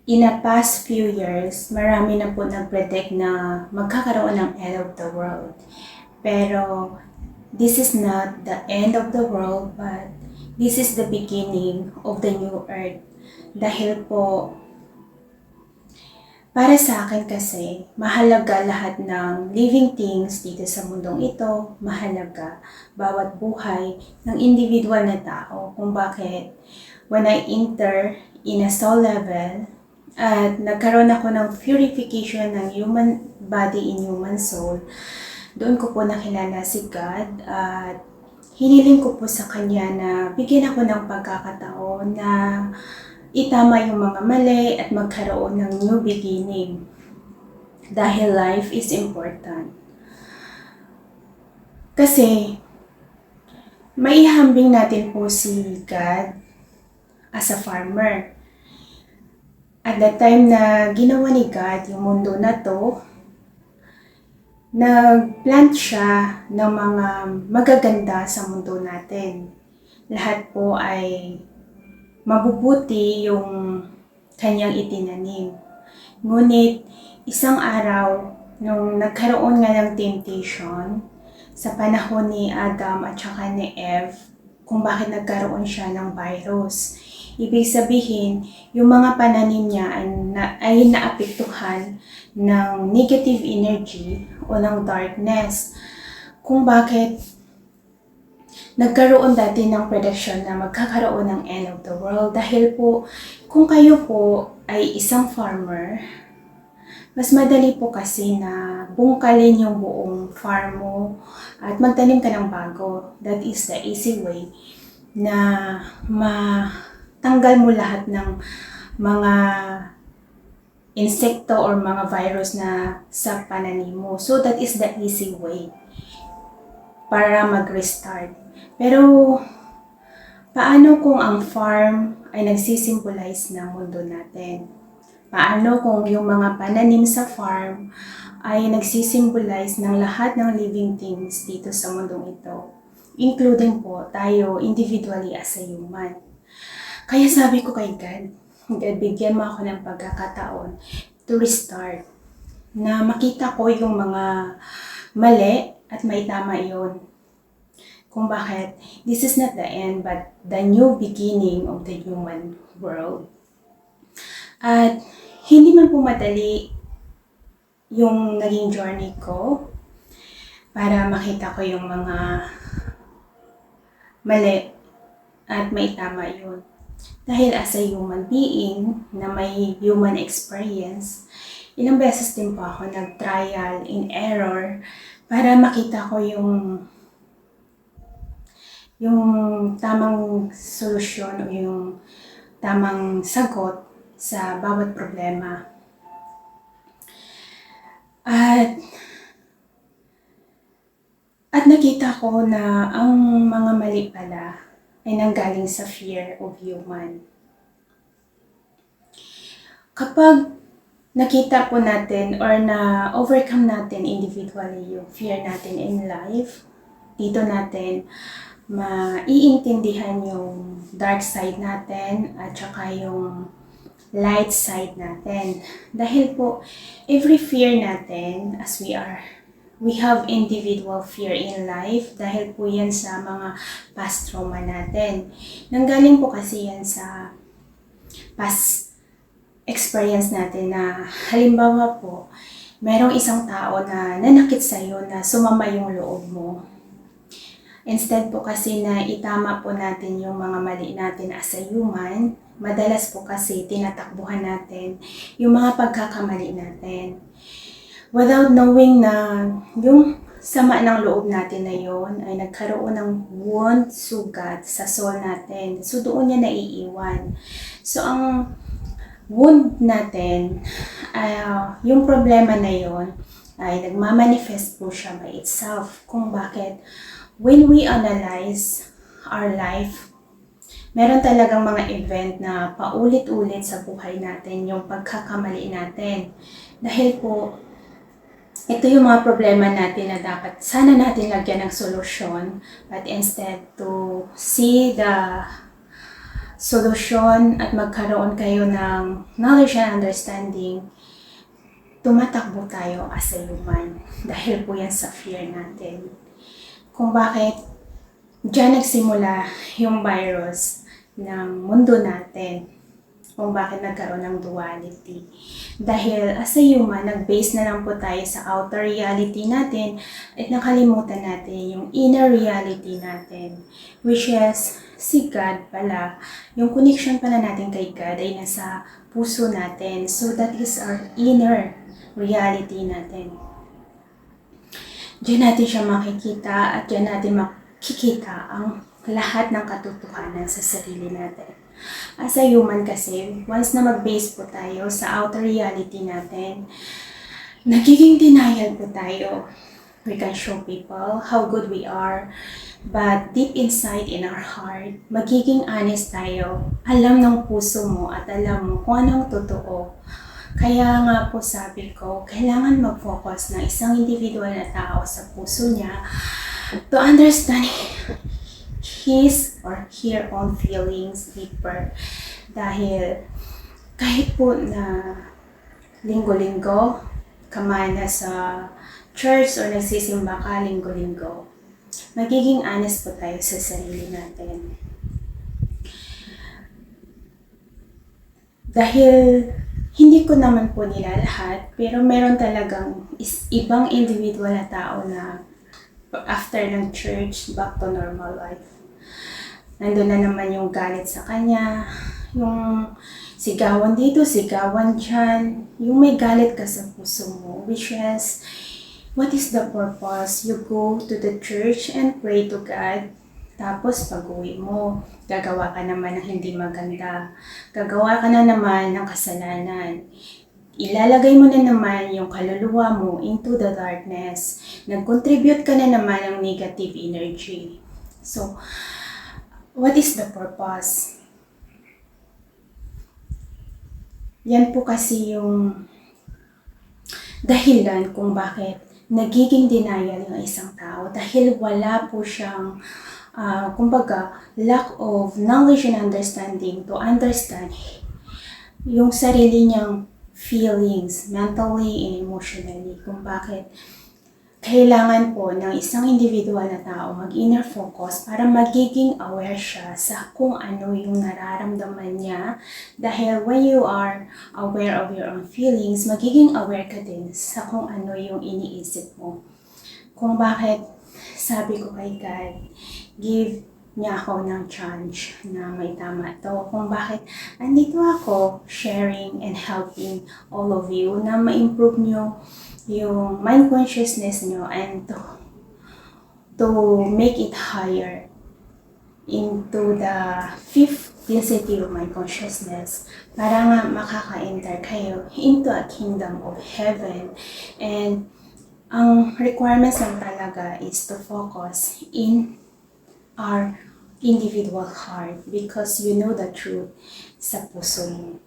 In the past few years, marami na po nag-predict na magkakaroon ng end of the world. Pero this is not the end of the world, but this is the beginning of the new earth. Dahil po, para sa akin kasi, mahalaga lahat ng living things dito sa mundong ito. Mahalaga bawat buhay ng individual na tao. Kung bakit, when I enter in a soul level, at nagkaroon ako ng purification ng human body in human soul, doon ko po nakilala si God at hiniling ko po sa Kanya na bigyan ako ng pagkakataon na itama yung mga mali at magkaroon ng new beginning. Dahil life is important. Kasi, maihambing natin po si God as a farmer. At the time na ginawa ni God yung mundo na to, nag-plant siya ng mga magaganda sa mundo natin. Lahat po ay mabubuti yung kanyang itinanim. Ngunit isang araw, nung nagkaroon nga ng temptation sa panahon ni Adam at saka ni Eve, kung bakit nagkaroon siya ng virus. Ibig sabihin, yung mga pananim niya ay naapektuhan ng negative energy o ng darkness. Kung bakit nagkaroon dati ng prediction na magkakaroon ng end of the world. Dahil po, kung kayo po ay isang farmer, mas madali po kasi na bungkalin yung buong farm mo at magtanim ka ng bago. That is the easy way na matanggal mo lahat ng mga insekto or mga virus na sa pananim mo. So that is the easy way para mag-restart. Pero paano kung ang farm ay nagsisimbolize ng mundo natin? Paano kung yung mga pananim sa farm ay nagsisimbolize ng lahat ng living things dito sa mundong ito? Including po tayo individually as a human. Kaya sabi ko kay God, bigyan mo ako ng pagkakataon to restart. Na makita ko yung mga mali at may tama yun. Kung bakit, this is not the end but the new beginning of the human world. At hindi man po madali yung naging journey ko para makita ko yung mga mali at may tama yun. Dahil as a human being na may human experience, ilang beses din po ako nag-trial and error para makita ko yung tamang solusyon o yung tamang sagot sa bawat problema. At nakita ko na ang mga mali pala ay nanggaling sa fear of human. Kapag nakita po natin or na-overcome natin individually yung fear natin in life, dito natin maiintindihan yung dark side natin at saka yung light side natin. Dahil po, every fear natin as we have individual fear in life dahil po yan sa mga past trauma natin. Nanggaling po kasi yan sa past experience natin na halimbawa po, merong isang tao na nanakit sa'yo na sumama yung loob mo. Instead po kasi na itama po natin yung mga mali natin as a human, madalas po kasi tinatakbuhan natin yung mga pagkakamali natin. Without knowing na yung sama ng loob natin na yon ay nagkaroon ng wound, sugat sa soul natin. So doon niya naiiwan. So ang wound natin, yung problema na yon ay nagmamanifest po siya by itself. Kung bakit, when we analyze our life, meron talagang mga event na paulit-ulit sa buhay natin yung pagkakamali natin. Dahil po, ito yung mga problema natin na dapat sana natin lagyan ng solusyon, but instead to see the solusyon at magkaroon kayo ng knowledge and understanding, tumatakbo tayo as a human. Dahil po yan sa fear natin. Kung bakit diyan nagsimula yung virus ng mundo natin. Kung bakit nagkaroon ng duality. Dahil as a human, nag-base na lang po tayo sa outer reality natin at nakalimutan natin yung inner reality natin. Which is, si God pala. Yung connection pala natin kay God ay nasa puso natin. So that is our inner reality natin. Diyan natin siya makikita at diyan natin makikita ang lahat ng katotohanan sa sarili natin. As a human kasi, once na mag-base po tayo sa outer reality natin, nagiging denial po tayo. We can show people how good we are, but deep inside in our heart, magiging honest tayo. Alam ng puso mo at alam mo kung anong totoo. Kaya nga po sabi ko, kailangan mag-focus ng isang individual na tao sa puso niya to understand his or her own feelings deeper. Dahil kahit po na linggo-linggo ka man sa church or nagsisimba ka linggo-linggo, magiging honest po tayo sa sarili natin. Dahil hindi ko naman po nila lahat, pero meron talagang ibang individual na tao na after ng church, back to normal life. Nandun na naman yung galit sa kanya, yung sigawan dito, sigawan dyan, yung may galit ka sa puso mo, which is, what is the purpose? You go to the church and pray to God, tapos pag-uwi mo, gagawa ka naman ng hindi maganda, gagawa ka na naman ng kasalanan. Ilalagay mo na naman yung kaluluwa mo into the darkness. Nag-contribute ka na naman ng negative energy. So, what is the purpose? Yan po kasi yung dahilan kung bakit nagiging denial yung isang tao. Dahil wala po siyang, kumbaga, lack of knowledge and understanding to understand yung sarili niyang feelings, mentally and emotionally, kung bakit kailangan po ng isang individual na tao mag-inner focus para magiging aware siya sa kung ano yung nararamdaman niya. Dahil when you are aware of your own feelings, magiging aware ka din sa kung ano yung iniisip mo. Kung bakit sabi ko kay God, give niya ako ng chance na may tama to. Kung bakit andito ako sharing and helping all of you na ma-improve nyo yung mind consciousness nyo and to make it higher into the fifth density of mind consciousness para nga makaka-enter kayo into a kingdom of heaven. And ang requirements lang talaga is to focus in our individual heart because you know the truth sa puso mo.